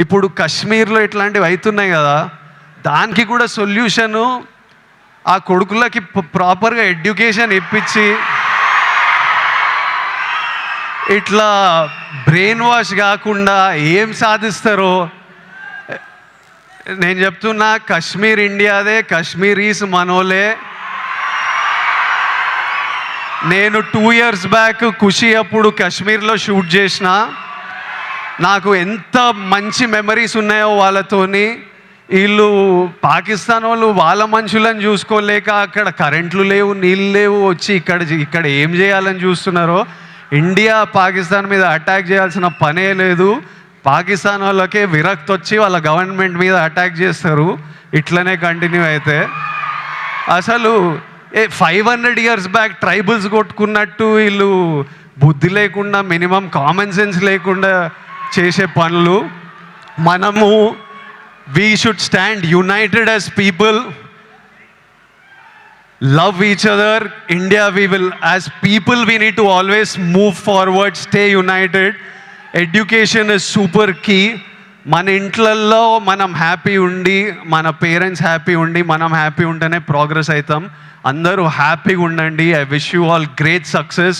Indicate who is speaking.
Speaker 1: ఇప్పుడు కాశ్మీర్లో ఇట్లాంటివి అవుతున్నాయి కదా, దానికి కూడా సొల్యూషను ఆ కొడుకులకి ప్రాపర్గా ఎడ్యుకేషన్ ఇప్పించి ఇట్లా బ్రెయిన్ వాష్ కాకుండా ఏం సాధిస్తారో నేను చెప్తున్నా. కాశ్మీర్ ఇండియాదే, కాశ్మీరీస్ మనోలే. నేను 2 years బ్యాక్ ఖుషి అప్పుడు కాశ్మీర్లో షూట్ చేసిన. నాకు ఎంత మంచి మెమరీస్ ఉన్నాయో వాళ్ళతోని. వీళ్ళు పాకిస్తాన్ వాళ్ళు వాళ్ళ మనుషులను చూసుకోలేక అక్కడ కరెంట్లు లేవు, నీళ్ళు లేవు, వచ్చి ఇక్కడ ఏం చేయాలని చూస్తున్నారో. ఇండియా పాకిస్తాన్ మీద అటాక్ చేయాల్సిన పనే లేదు. పాకిస్తాన్ వాళ్ళకే విరక్తి వచ్చి వాళ్ళ గవర్నమెంట్ మీద అటాక్ చేస్తారు. ఇట్లనే కంటిన్యూ అయితే అసలు 500 years బ్యాక్ ట్రైబల్స్ కొట్టుకున్నట్టు వీళ్ళు బుద్ధి లేకుండా, మినిమం కామన్ సెన్స్ లేకుండా చేసే పనులు. మనము we should stand united as people, love each other. India, we will, as people, we need to always move forward, stay united. Education is super key. మన ఇంట్లల్లో మనం happy ఉండి, మన పేరెంట్స్ హ్యాపీ ఉండి, మనం హ్యాపీ ఉంటేనే ప్రోగ్రెస్ అవుతాం. అందరూ హ్యాపీగా ఉండండి. I wish you all great success.